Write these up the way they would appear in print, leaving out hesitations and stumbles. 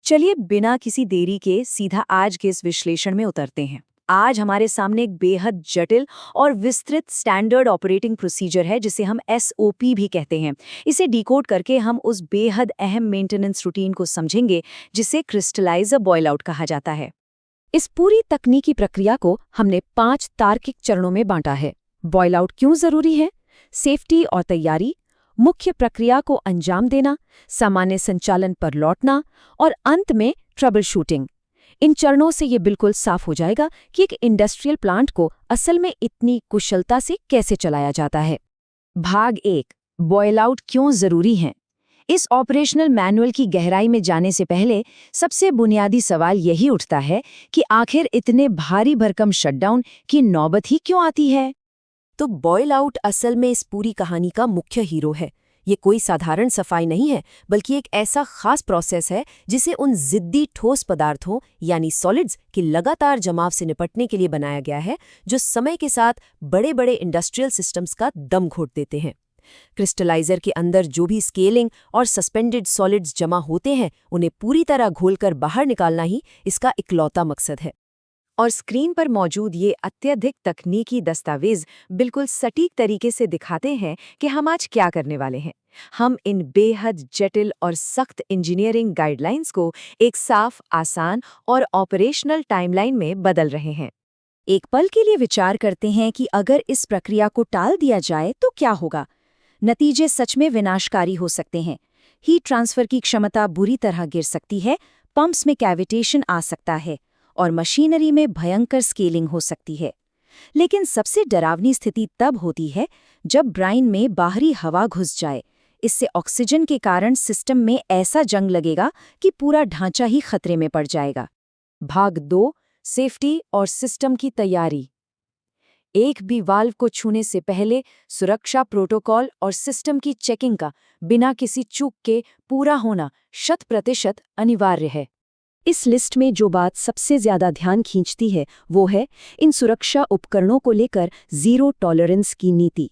चलिए बिना किसी देरी के सीधा आज के इस विश्लेषण में उतरते हैं। आज हमारे सामने एक बेहद जटिल और विस्तृत स्टैंडर्ड ऑपरेटिंग प्रोसीजर है जिसे हम एसओपी भी कहते हैं। इसे डिकोड करके हम उस बेहद अहम मेंटेनेंस रूटीन को समझेंगे जिसे क्रिस्टलाइजर बॉयल आउट कहा जाता है। इस पूरी तकनीकी प्रक्रिया को हमने 5 तार्किक चरणों में बांटा है। बॉयल आउट क्यों जरूरी है, सेफ्टी और तैयारी, मुख्य प्रक्रिया को अंजाम देना, सामान्य संचालन पर लौटना और अंत में ट्रबल शूटिंग। इन चरणों से ये बिल्कुल साफ हो जाएगा कि एक इंडस्ट्रियल प्लांट को असल में इतनी कुशलता से कैसे चलाया जाता है। भाग 1, बॉयल आउट क्यों जरूरी है। इस ऑपरेशनल मैनुअल की गहराई में जाने से पहले सबसे बुनियादी सवाल यही उठता है कि आखिर इतने भारी भरकम शटडाउन की नौबत ही क्यों आती है। तो बॉयल आउट असल में इस पूरी कहानी का मुख्य हीरो है। ये कोई साधारण सफाई नहीं है, बल्कि एक ऐसा खास प्रोसेस है जिसे उन जिद्दी ठोस पदार्थों यानी सॉलिड्स की लगातार जमाव से निपटने के लिए बनाया गया है, जो समय के साथ बड़े बड़े इंडस्ट्रियल सिस्टम्स का दम घोट देते हैं। क्रिस्टलाइजर के अंदर जो भी स्केलिंग और सस्पेंडेड सॉलिड्स जमा होते हैं, उन्हें पूरी तरह घोलकर बाहर निकालना ही इसका इकलौता मकसद है। और स्क्रीन पर मौजूद ये अत्यधिक तकनीकी दस्तावेज बिल्कुल सटीक तरीके से दिखाते हैं कि हम आज क्या करने वाले हैं। हम इन बेहद जटिल और सख्त इंजीनियरिंग गाइडलाइंस को एक साफ, आसान और ऑपरेशनल टाइमलाइन में बदल रहे हैं। एक पल के लिए विचार करते हैं कि अगर इस प्रक्रिया को टाल दिया जाए तो क्या होगा। नतीजे सच में विनाशकारी हो सकते हैं। हीट ट्रांसफर की क्षमता बुरी तरह गिर सकती है, पंप्स में कैविटेशन आ सकता है और मशीनरी में भयंकर स्केलिंग हो सकती है। लेकिन सबसे डरावनी स्थिति तब होती है जब ब्राइन में बाहरी हवा घुस जाए। इससे ऑक्सीजन के कारण सिस्टम में ऐसा जंग लगेगा कि पूरा ढांचा ही खतरे में पड़ जाएगा। भाग 2, सेफ्टी और सिस्टम की तैयारी। एक भी वाल्व को छूने से पहले सुरक्षा प्रोटोकॉल और सिस्टम की चेकिंग का बिना किसी चूक के पूरा होना 100% अनिवार्य है। इस लिस्ट में जो बात सबसे ज्यादा ध्यान खींचती है वो है इन सुरक्षा उपकरणों को लेकर जीरो टॉलरेंस की नीति।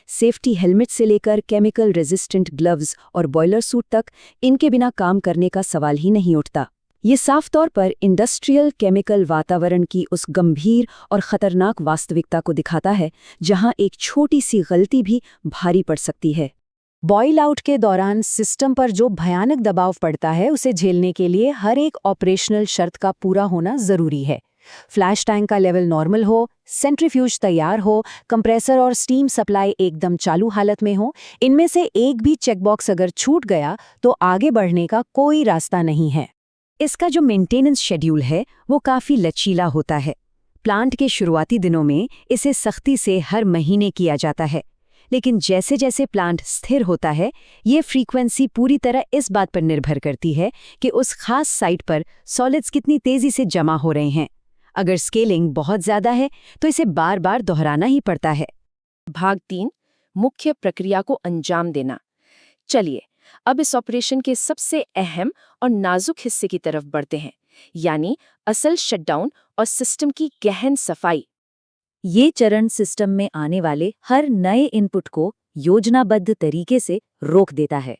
सेफ्टी हेलमेट से लेकर केमिकल रेजिस्टेंट ग्लव्स और बॉयलर सूट तक, इनके बिना काम करने का सवाल ही नहीं उठता। ये साफ तौर पर इंडस्ट्रियल केमिकल वातावरण की उस गंभीर और खतरनाक वास्तविकता को दिखाता है जहां एक छोटी सी गलती भी भारी पड़ सकती है। बॉयल आउट के दौरान सिस्टम पर जो भयानक दबाव पड़ता है, उसे झेलने के लिए हर एक ऑपरेशनल शर्त का पूरा होना जरूरी है। फ्लैश टैंक का लेवल नॉर्मल हो, सेंट्रीफ्यूज तैयार हो, कंप्रेसर और स्टीम सप्लाई एकदम चालू हालत में हो। इनमें से एक भी चेकबॉक्स अगर छूट गया तो आगे बढ़ने का कोई रास्ता नहीं है। इसका जो मेंटेनेंस शेड्यूल है वो काफ़ी लचीला होता है। प्लांट के शुरुआती दिनों में इसे सख्ती से हर महीने किया जाता है, लेकिन जैसे जैसे प्लांट स्थिर होता है, ये फ्रीक्वेंसी पूरी तरह इस बात पर निर्भर करती है कि उस खास साइट पर सॉलिड्स कितनी तेज़ी से जमा हो रहे हैं। अगर स्केलिंग बहुत ज़्यादा है तो इसे बार बार दोहराना ही पड़ता है। भाग 3, मुख्य प्रक्रिया को अंजाम देना। चलिए अब इस ऑपरेशन के सबसे अहम और नाजुक हिस्से की तरफ बढ़ते हैं, यानी असल शटडाउन और सिस्टम की गहन सफाई। ये चरण सिस्टम में आने वाले हर नए इनपुट को योजनाबद्ध तरीके से रोक देता है।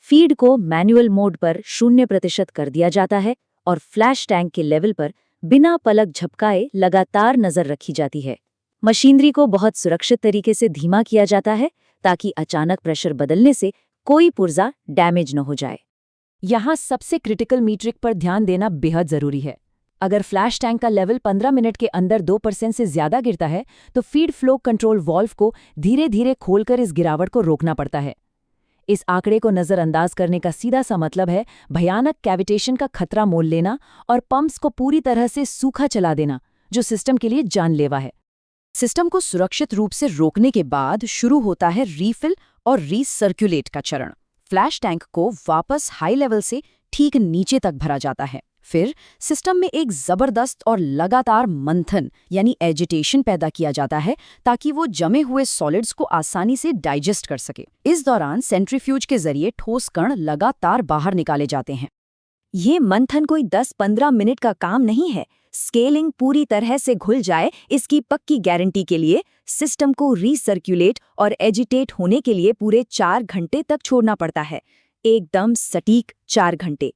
फीड को मैनुअल मोड पर 0% कर दिया जाता है और फ्लैश टैंक के लेवल पर बिना पलक झपकाए लगातार नजर रखी जाती है। मशीनरी को बहुत सुरक्षित तरीके से धीमा किया जाता है ताकि अचानक प्रेशर बदलने से कोई पुर्जा डैमेज न हो जाए। यहाँ सबसे क्रिटिकल मीट्रिक पर ध्यान देना बेहद जरूरी है। अगर फ्लैश टैंक का लेवल 15 मिनट के अंदर 2% से ज्यादा गिरता है तो फीड फ्लो कंट्रोल वाल्व को धीरे धीरे खोलकर इस गिरावट को रोकना पड़ता है। इस आंकड़े को नजरअंदाज करने का सीधा सा मतलब है भयानक कैविटेशन का खतरा मोल लेना और पंप्स को पूरी तरह से सूखा चला देना, जो सिस्टम के लिए जानलेवा है। सिस्टम को सुरक्षित रूप से रोकने के बाद शुरू होता है रीफिल और रीसर्कुलेट का चरण। फ्लैश टैंक को वापस हाई लेवल से ठीक नीचे तक भरा जाता है। फिर सिस्टम में एक जबरदस्त और लगातार मंथन यानी एजिटेशन पैदा किया जाता है ताकि वो जमे हुए सॉलिड्स को आसानी से डाइजेस्ट कर सके। इस दौरान सेंट्रीफ्यूज के जरिए ठोस कण लगातार बाहर निकाले जाते हैं। ये मंथन कोई 10-15 मिनट का काम नहीं है। स्केलिंग पूरी तरह से घुल जाए, इसकी पक्की गारंटी के लिए सिस्टम को रीसर्कुलेट और एजिटेट होने के लिए पूरे 4 घंटे तक छोड़ना पड़ता है। एकदम सटीक 4 घंटे।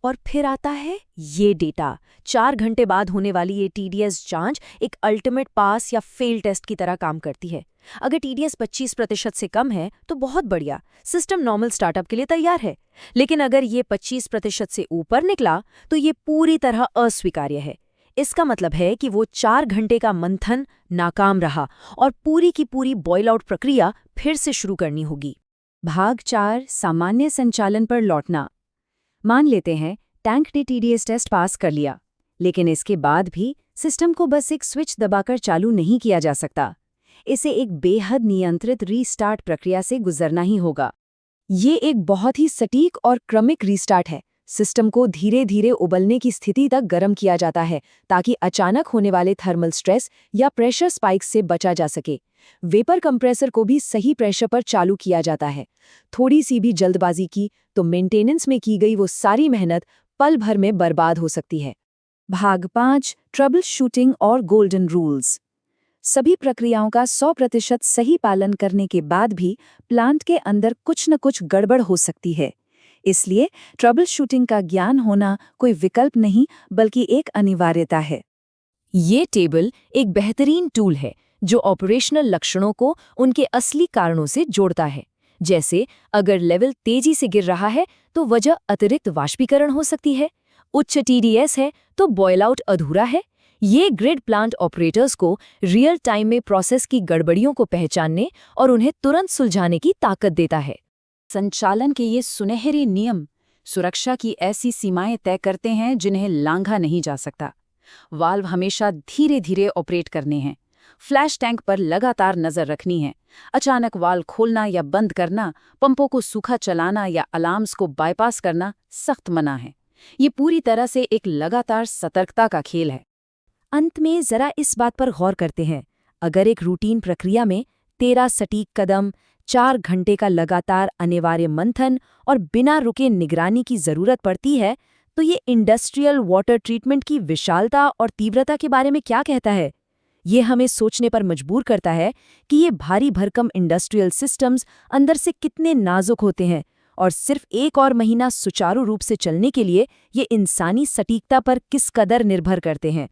और फिर आता है ये डेटा। 4 घंटे बाद होने वाली ये टीडीएस जांच एक अल्टीमेट पास या फेल टेस्ट की तरह काम करती है। अगर टीडीएस 25% से कम है तो बहुत बढ़िया, सिस्टम नॉर्मल स्टार्टअप के लिए तैयार है। लेकिन अगर ये 25% से ऊपर निकला तो ये पूरी तरह अस्वीकार्य है। इसका मतलब है कि वो 4 घंटे का मंथन नाकाम रहा और पूरी की पूरी बॉयल आउट प्रक्रिया फिर से शुरू करनी होगी। भाग 4, सामान्य संचालन पर लौटना। मान लेते हैं टैंक ने टीडीएस टेस्ट पास कर लिया, लेकिन इसके बाद भी सिस्टम को बस एक स्विच दबाकर चालू नहीं किया जा सकता। इसे एक बेहद नियंत्रित रीस्टार्ट प्रक्रिया से गुजरना ही होगा। ये एक बहुत ही सटीक और क्रमिक रीस्टार्ट है। सिस्टम को धीरे धीरे उबलने की स्थिति तक गर्म किया जाता है ताकि अचानक होने वाले थर्मल स्ट्रेस या प्रेशर स्पाइक्स से बचा जा सके। वेपर कंप्रेसर को भी सही प्रेशर पर चालू किया जाता है। थोड़ी सी भी जल्दबाजी की तो मेंटेनेंस में की गई वो सारी मेहनत पल भर में बर्बाद हो सकती है। भाग 5, ट्रबल शूटिंग और गोल्डन रूल्स। सभी प्रक्रियाओं का 100% सही पालन करने के बाद भी प्लांट के अंदर कुछ न कुछ गड़बड़ हो सकती है। इसलिए ट्रबल शूटिंग का ज्ञान होना कोई विकल्प नहीं बल्कि एक अनिवार्यता है। ये टेबल एक बेहतरीन टूल है जो ऑपरेशनल लक्षणों को उनके असली कारणों से जोड़ता है। जैसे अगर लेवल तेजी से गिर रहा है तो वजह अतिरिक्त वाष्पीकरण हो सकती है, उच्च टीडीएस है तो बॉयल आउट अधूरा है। ये ग्रिड प्लांट ऑपरेटर्स को रियल टाइम में प्रोसेस की गड़बड़ियों को पहचानने और उन्हें तुरंत सुलझाने की ताकत देता है। संचालन के ये सुनहरे नियम सुरक्षा की ऐसी सीमाएं तय करते हैं जिन्हें लांघा नहीं जा सकता। वाल्व हमेशा धीरे धीरे ऑपरेट करने हैं, फ्लैश टैंक पर लगातार नजर रखनी है, अचानक वाल्व खोलना या बंद करना, पंपों को सूखा चलाना या अलार्म्स को बाईपास करना सख्त मना है। ये पूरी तरह से एक लगातार सतर्कता का खेल है। अंत में जरा इस बात पर गौर करते हैं, अगर एक रूटीन प्रक्रिया में 13 सटीक कदम, 4 घंटे का लगातार अनिवार्य मंथन और बिना रुके निगरानी की जरूरत पड़ती है, तो ये इंडस्ट्रियल वाटर ट्रीटमेंट की विशालता और तीव्रता के बारे में क्या कहता है? ये हमें सोचने पर मजबूर करता है कि ये भारी भरकम इंडस्ट्रियल सिस्टम्स अंदर से कितने नाजुक होते हैं और सिर्फ एक और महीना सुचारू रूप से चलने के लिए ये इंसानी सटीकता पर किस कदर निर्भर करते हैं।